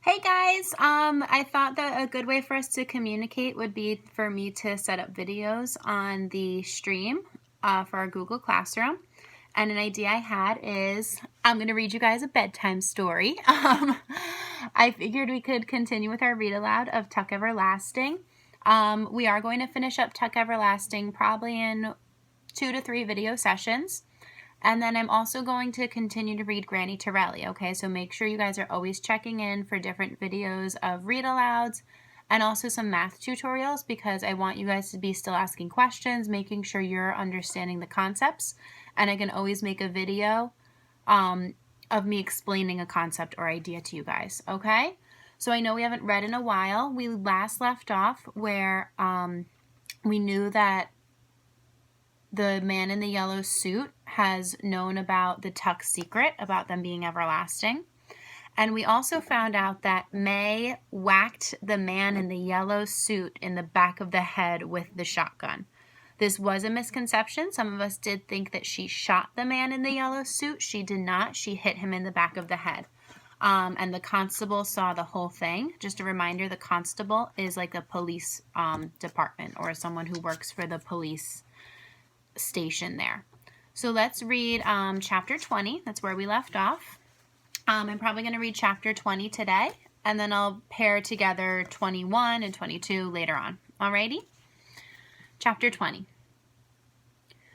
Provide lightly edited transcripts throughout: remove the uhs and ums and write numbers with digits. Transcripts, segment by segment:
Hey guys, I thought that a good way for us to communicate would be for me to set up videos on the stream for our Google Classroom. And an idea I had is I'm going to read you guys a bedtime story. I figured we could continue with our read aloud of Tuck Everlasting. We are going to finish up Tuck Everlasting probably in 2 to 3 video sessions. And then I'm also going to continue to read Granny Torelli, okay? So make sure you guys are always checking in for different videos of read alouds and also some math tutorials because I want you guys to be still asking questions, making sure you're understanding the concepts. And I can always make a video of me explaining a concept or idea to you guys, okay? So I know we haven't read in a while. We last left off where we knew that the man in the yellow suit has known about the Tuck secret, about them being everlasting. And we also found out that May whacked the man in the yellow suit in the back of the head with the shotgun. This was a misconception. Some of us did think that she shot the man in the yellow suit. She did not. She hit him in the back of the head. And the constable saw the whole thing. Just a reminder, the constable is like a police department or someone who works for the police station there. So let's read chapter 20. That's where we left off. I'm probably going to read chapter 20 today, and then I'll pair together 21 and 22 later on. Alrighty? Chapter 20.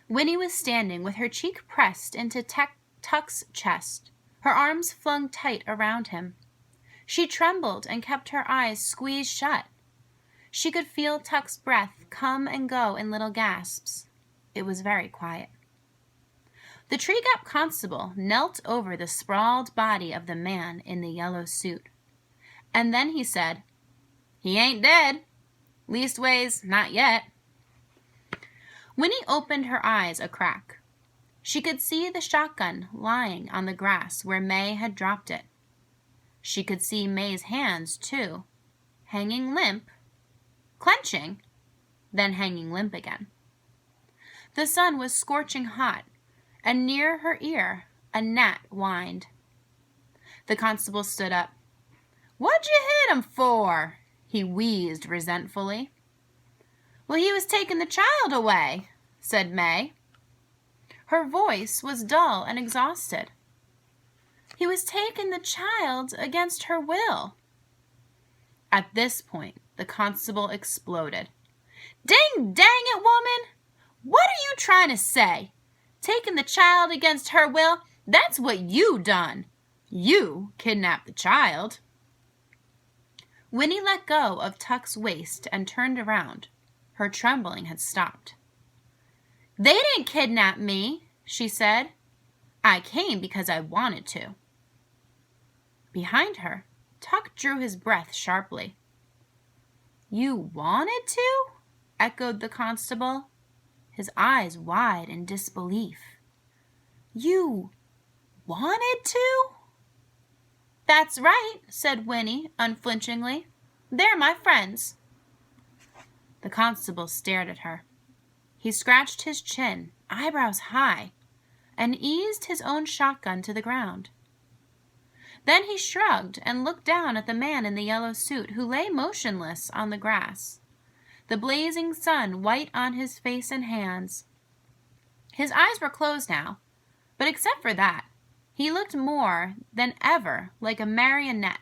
Winnie was standing with her cheek pressed into Tuck's chest, her arms flung tight around him. She trembled and kept her eyes squeezed shut. She could feel Tuck's breath come and go in little gasps. It was very quiet. The Tree Gap constable knelt over the sprawled body of the man in the yellow suit. And then he said, "He ain't dead. Leastways, not yet." Winnie opened her eyes a crack. She could see the shotgun lying on the grass where May had dropped it. She could see May's hands, too, hanging limp, clenching, then hanging limp again. The sun was scorching hot, and near her ear a gnat whined. The constable stood up. "What'd you hit him for?" he wheezed resentfully. "Well, he was taking the child away," said May. Her voice was dull and exhausted. "He was taking the child against her will." At this point, the constable exploded. "Ding dang it, woman! What are you trying to say? Taking the child against her will? That's what you done. You kidnapped the child." Winnie let go of Tuck's waist and turned around. Her trembling had stopped. "They didn't kidnap me," she said. "I came because I wanted to." Behind her, Tuck drew his breath sharply. "You wanted to?" echoed the constable, his eyes wide in disbelief. "You wanted to?" "That's right," said Winnie unflinchingly. "They're my friends." The constable stared at her. He scratched his chin, eyebrows high, and eased his own shotgun to the ground. Then he shrugged and looked down at the man in the yellow suit who lay motionless on the grass, the blazing sun white on his face and hands. His eyes were closed now, but except for that, he looked more than ever like a marionette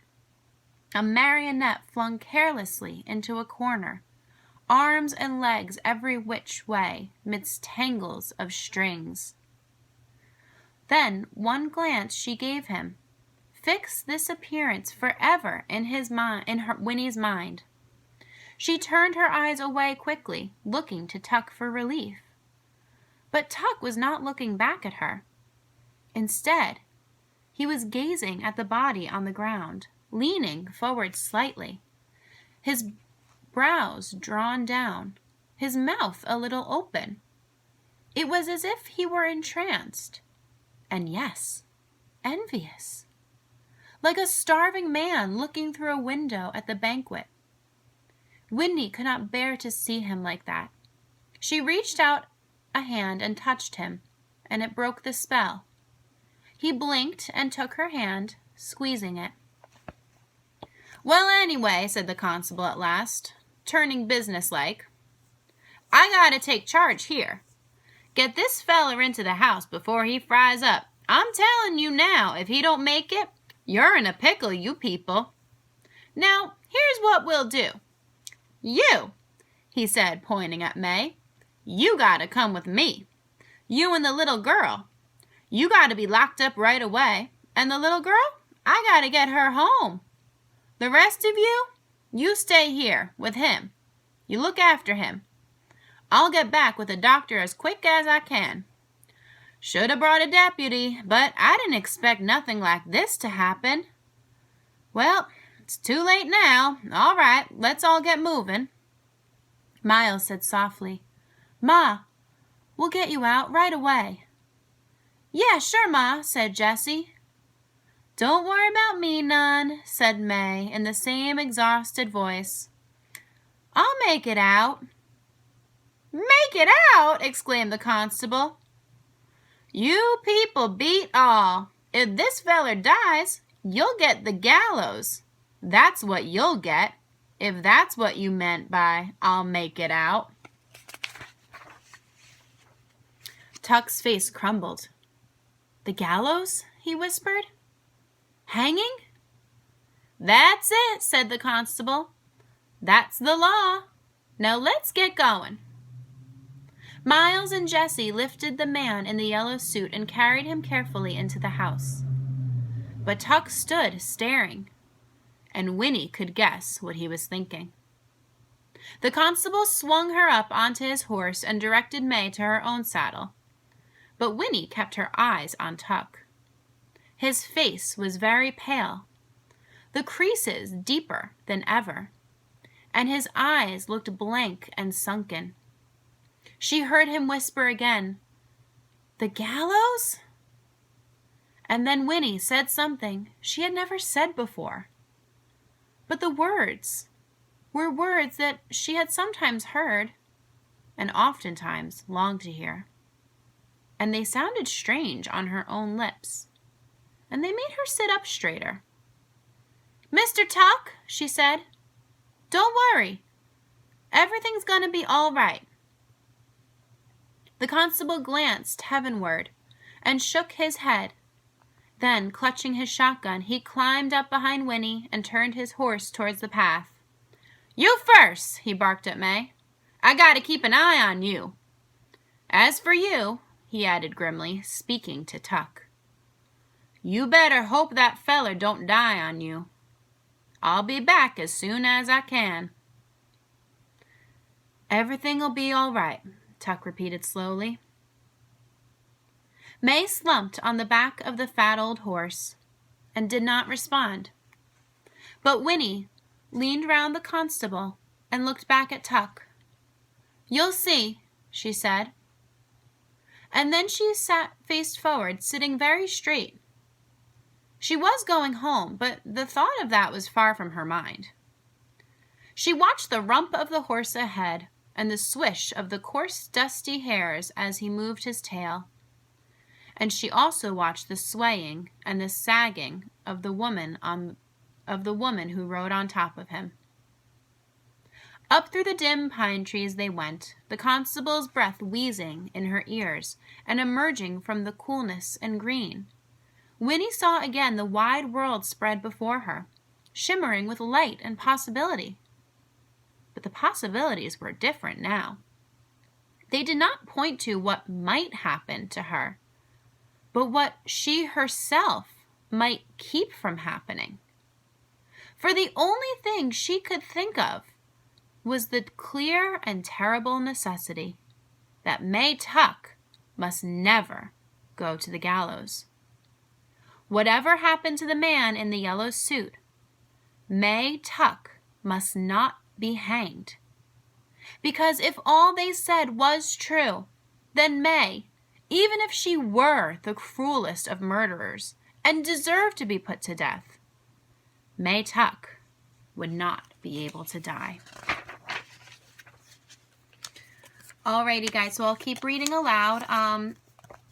flung carelessly into a corner, arms and legs every which way midst tangles of strings. Then one glance she gave him fixed this appearance forever in Winnie's mind. She turned her eyes away quickly, looking to Tuck for relief. But Tuck was not looking back at her. Instead, he was gazing at the body on the ground, leaning forward slightly, his brows drawn down, his mouth a little open. It was as if he were entranced, and yes, envious, like a starving man looking through a window at the banquet. Winnie could not bear to see him like that. She reached out a hand and touched him, and it broke the spell. He blinked and took her hand, squeezing it. Well, anyway, said the constable at last, turning businesslike, I gotta take charge here. Get this feller into the house before he fries up. I'm telling you now, if he don't make it, you're in a pickle, you people. Now, here's what we'll do. You, he said, pointing at May, you gotta come with me. You and the little girl. You gotta be locked up right away. And the little girl, I gotta get her home. The rest of you, you stay here with him. You look after him. I'll get back with a doctor as quick as I can. Should have brought a deputy, but I didn't expect nothing like this to happen. Well, it's too late now. All right, let's all get moving. Miles said softly, Ma, we'll get you out right away. Yeah, sure, Ma, said Jessie. Don't worry about me none, said May in the same exhausted voice. I'll make it out. Make it out, exclaimed the constable. You people beat all. If this feller dies, you'll get the gallows. That's what you'll get, if that's what you meant by I'll make it out. Tuck's face crumbled. The gallows? He whispered. Hanging? That's it, said the constable. That's the law. Now let's get going. Miles and Jessie lifted the man in the yellow suit and carried him carefully into the house. But Tuck stood staring, and Winnie could guess what he was thinking. The constable swung her up onto his horse and directed May to her own saddle. But Winnie kept her eyes on Tuck. His face was very pale, the creases deeper than ever, and his eyes looked blank and sunken. She heard him whisper again, "The gallows?" And then Winnie said something she had never said before. But the words were words that she had sometimes heard and oftentimes longed to hear. And they sounded strange on her own lips, and they made her sit up straighter. "Mr. Tuck," she said, "don't worry. Everything's gonna be all right." The constable glanced heavenward and shook his head. Then, clutching his shotgun, he climbed up behind Winnie and turned his horse towards the path. "You first," he barked at May. "I gotta keep an eye on you. As for you," he added grimly, speaking to Tuck, "you better hope that feller don't die on you. I'll be back as soon as I can." "Everything'll be all right," Tuck repeated slowly. May slumped on the back of the fat old horse and did not respond. But Winnie leaned round the constable and looked back at Tuck. "You'll see," she said. And then she sat face forward, sitting very straight. She was going home, but the thought of that was far from her mind. She watched the rump of the horse ahead and the swish of the coarse, dusty hairs as he moved his tail. And she also watched the swaying and the sagging of the woman who rode on top of him. Up through the dim pine trees they went, the constable's breath wheezing in her ears and emerging from the coolness and green. Winnie saw again the wide world spread before her, shimmering with light and possibility. But the possibilities were different now. They did not point to what might happen to her, but what she herself might keep from happening. For the only thing she could think of was the clear and terrible necessity that May Tuck must never go to the gallows. Whatever happened to the man in the yellow suit, May Tuck must not be hanged. Because if all they said was true, then May, even if she were the cruelest of murderers and deserved to be put to death, May Tuck would not be able to die. Alrighty guys, so I'll keep reading aloud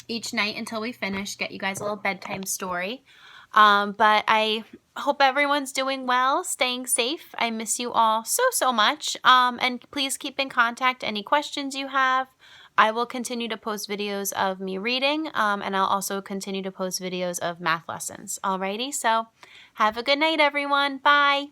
each night until we finish, get you guys a little bedtime story. But I hope everyone's doing well, staying safe. I miss you all so much. And please keep in contact any questions you have. I will continue to post videos of me reading, and I'll also continue to post videos of math lessons. Alrighty, so have a good night, everyone. Bye.